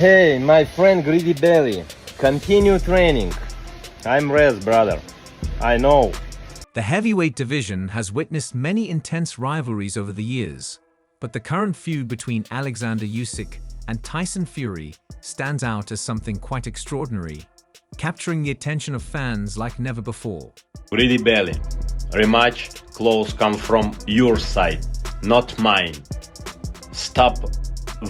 Hey, my friend Greedy Belly, continue training. I'm Rez, brother. I know. The heavyweight division has witnessed many intense rivalries over the years, but the current feud between Oleksandr Usyk and Tyson Fury stands out as something quite extraordinary, capturing the attention of fans like never before. Greedy Belly, rematch clause come from your side, not mine. Stop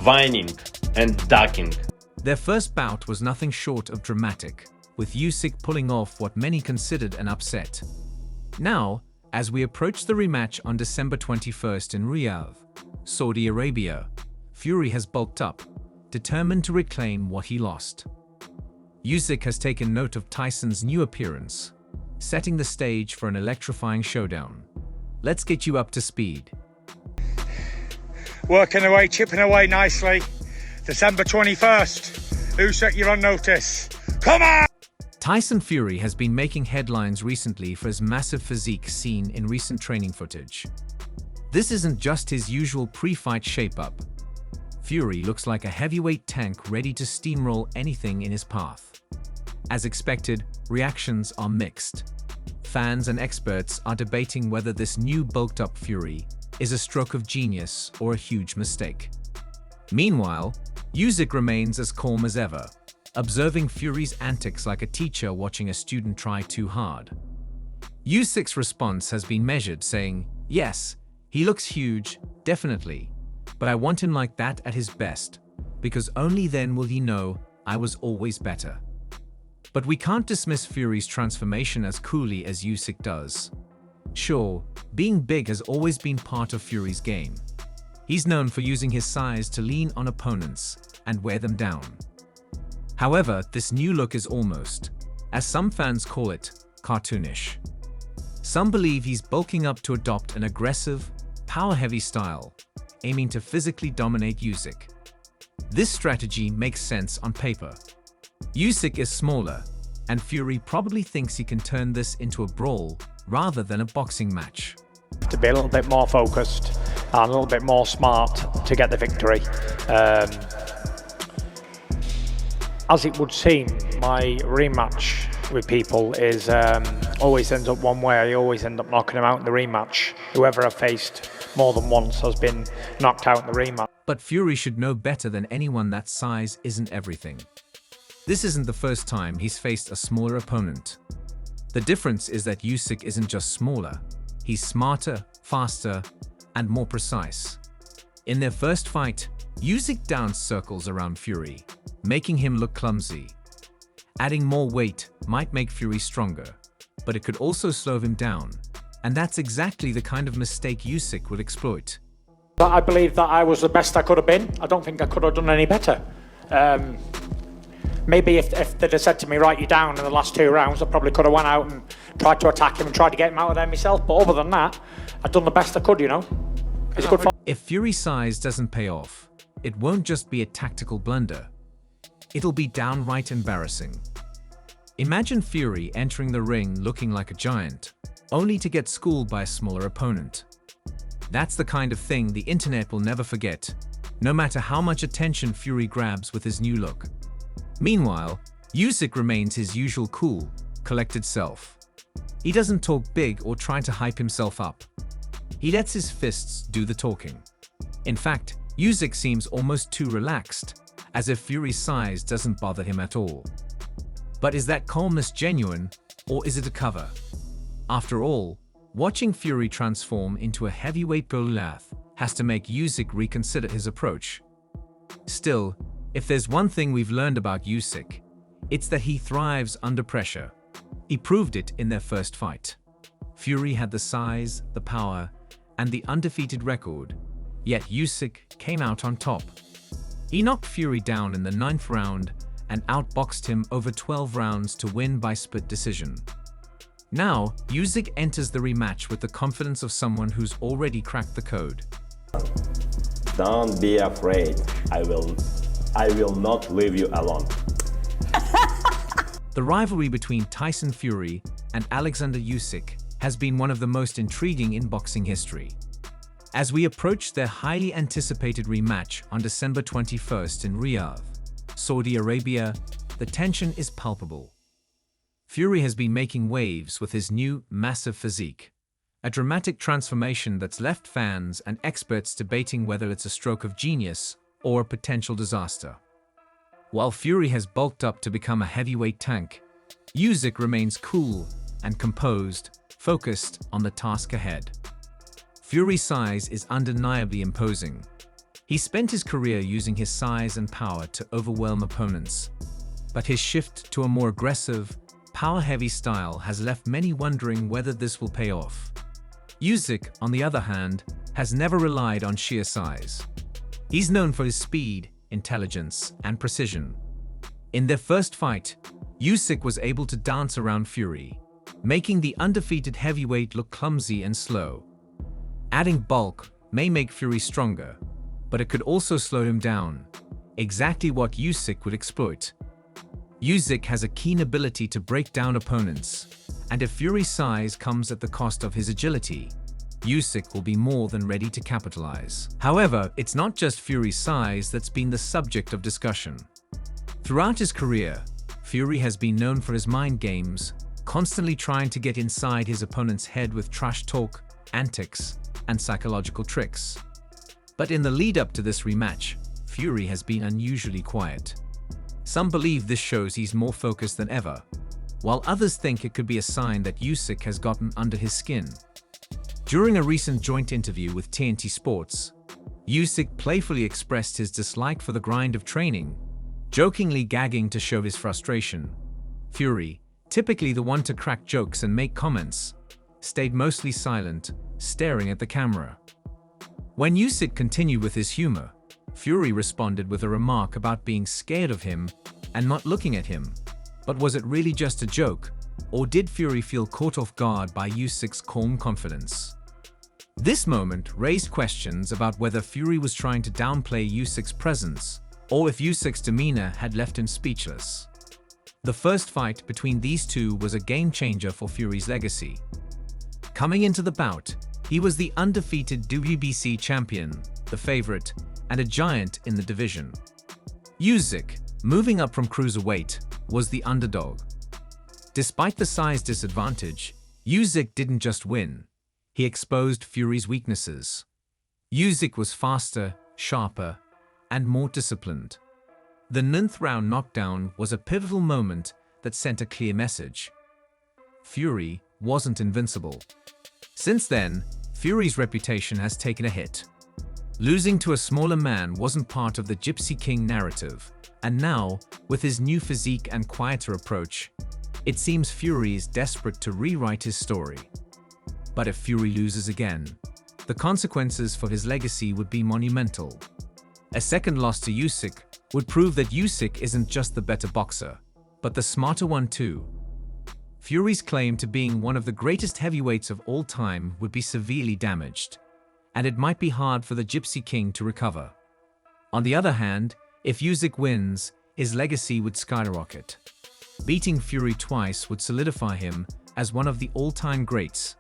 whining and ducking. Their first bout was nothing short of dramatic, with Usyk pulling off what many considered an upset. Now, as we approach the rematch on December 21st in Riyadh, Saudi Arabia, Fury has bulked up, determined to reclaim what he lost. Usyk has taken note of Tyson's new appearance, setting the stage for an electrifying showdown. Let's get you up to speed. Working away, chipping away nicely. December 21st. Usyk, you're on notice. Come on! Tyson Fury has been making headlines recently for his massive physique seen in recent training footage. This isn't just his usual pre-fight shape-up. Fury looks like a heavyweight tank ready to steamroll anything in his path. As expected, reactions are mixed. Fans and experts are debating whether this new bulked-up Fury is a stroke of genius or a huge mistake. Meanwhile, Usyk remains as calm as ever, observing Fury's antics like a teacher watching a student try too hard. Usyk's response has been measured, saying, "Yes, he looks huge, definitely, but I want him like that at his best, because only then will he know I was always better." But we can't dismiss Fury's transformation as coolly as Usyk does. Sure, being big has always been part of Fury's game. He's known for using his size to lean on opponents and wear them down. However, this new look is almost, as some fans call it, cartoonish. Some believe he's bulking up to adopt an aggressive, power-heavy style, aiming to physically dominate Usyk. This strategy makes sense on paper. Usyk is smaller, and Fury probably thinks he can turn this into a brawl rather than a boxing match. To be a little bit more focused and a little bit more smart to get the victory. As it would seem, my rematch with people is always ends up one way. I always end up knocking them out in the rematch. Whoever I've faced more than once has been knocked out in the rematch. But Fury should know better than anyone that size isn't everything. This isn't the first time he's faced a smaller opponent. The difference is that Usyk isn't just smaller, he's smarter, faster, and more precise. In their first fight, Usyk danced circles around Fury, making him look clumsy. Adding more weight might make Fury stronger, but it could also slow him down, and that's exactly the kind of mistake Usyk would exploit. I believe that I was the best I could have been. I don't think I could have done any better. Maybe if they'd have said to me, "Right, you're down in the last 2 rounds," I probably could have went out and tried to attack him and tried to get him out of there myself. But other than that, I've done the best I could, you know. It's a good fight. If Fury's size doesn't pay off, it won't just be a tactical blunder. It'll be downright embarrassing. Imagine Fury entering the ring looking like a giant, only to get schooled by a smaller opponent. That's the kind of thing the internet will never forget, no matter how much attention Fury grabs with his new look. Meanwhile, Usyk remains his usual cool, collected self. He doesn't talk big or try to hype himself up. He lets his fists do the talking. In fact, Usyk seems almost too relaxed, as if Fury's size doesn't bother him at all. But is that calmness genuine, or is it a cover? After all, watching Fury transform into a heavyweight Goliath has to make Usyk reconsider his approach. Still, if there's one thing we've learned about Usyk, it's that he thrives under pressure. He proved it in their first fight. Fury had the size, the power, and the undefeated record, yet Usyk came out on top. He knocked Fury down in the 9th round and outboxed him over 12 rounds to win by split decision. Now, Usyk enters the rematch with the confidence of someone who's already cracked the code. Don't be afraid. I will not leave you alone. The rivalry between Tyson Fury and Oleksandr Usyk has been one of the most intriguing in boxing history. As we approach their highly anticipated rematch on December 21st in Riyadh, Saudi Arabia, the tension is palpable. Fury has been making waves with his new, massive physique. A dramatic transformation that's left fans and experts debating whether it's a stroke of genius or a potential disaster. While Fury has bulked up to become a heavyweight tank, Usyk remains cool and composed, focused on the task ahead. Fury's size is undeniably imposing. He spent his career using his size and power to overwhelm opponents, but his shift to a more aggressive, power-heavy style has left many wondering whether this will pay off. Usyk, on the other hand, has never relied on sheer size. He's known for his speed, intelligence, and precision. In their first fight, Usyk was able to dance around Fury, making the undefeated heavyweight look clumsy and slow. Adding bulk may make Fury stronger, but it could also slow him down, exactly what Usyk would exploit. Usyk has a keen ability to break down opponents, and if Fury's size comes at the cost of his agility, Usyk will be more than ready to capitalize. However, it's not just Fury's size that's been the subject of discussion. Throughout his career, Fury has been known for his mind games, constantly trying to get inside his opponent's head with trash talk, antics, and psychological tricks. But in the lead-up to this rematch, Fury has been unusually quiet. Some believe this shows he's more focused than ever, while others think it could be a sign that Usyk has gotten under his skin. During a recent joint interview with TNT Sports, Usyk playfully expressed his dislike for the grind of training, jokingly gagging to show his frustration. Fury, typically the one to crack jokes and make comments, stayed mostly silent, staring at the camera. When Usyk continued with his humor, Fury responded with a remark about being scared of him and not looking at him. But was it really just a joke, or did Fury feel caught off guard by Usyk's calm confidence? This moment raised questions about whether Fury was trying to downplay Usyk's presence, or if Usyk's demeanor had left him speechless. The first fight between these two was a game-changer for Fury's legacy. Coming into the bout, he was the undefeated WBC champion, the favorite, and a giant in the division. Usyk, moving up from cruiserweight, was the underdog. Despite the size disadvantage, Usyk didn't just win, he exposed Fury's weaknesses. Usyk was faster, sharper, and more disciplined. The 9th round knockdown was a pivotal moment that sent a clear message. Fury wasn't invincible. Since then, Fury's reputation has taken a hit. Losing to a smaller man wasn't part of the Gypsy King narrative, and now, with his new physique and quieter approach, it seems Fury is desperate to rewrite his story. But if Fury loses again, the consequences for his legacy would be monumental. A second loss to Usyk would prove that Usyk isn't just the better boxer, but the smarter one too. Fury's claim to being one of the greatest heavyweights of all time would be severely damaged, and it might be hard for the Gypsy King to recover. On the other hand, if Usyk wins, his legacy would skyrocket. Beating Fury twice would solidify him as one of the all-time greats,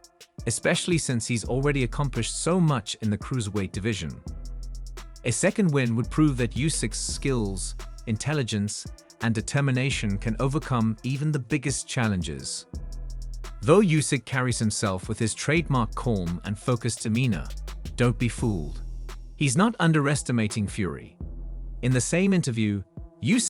especially since he's already accomplished so much in the cruiserweight division. A second win would prove that Usyk's skills, intelligence, and determination can overcome even the biggest challenges. Though Usyk carries himself with his trademark calm and focused demeanor, don't be fooled. He's not underestimating Fury. In the same interview, Usyk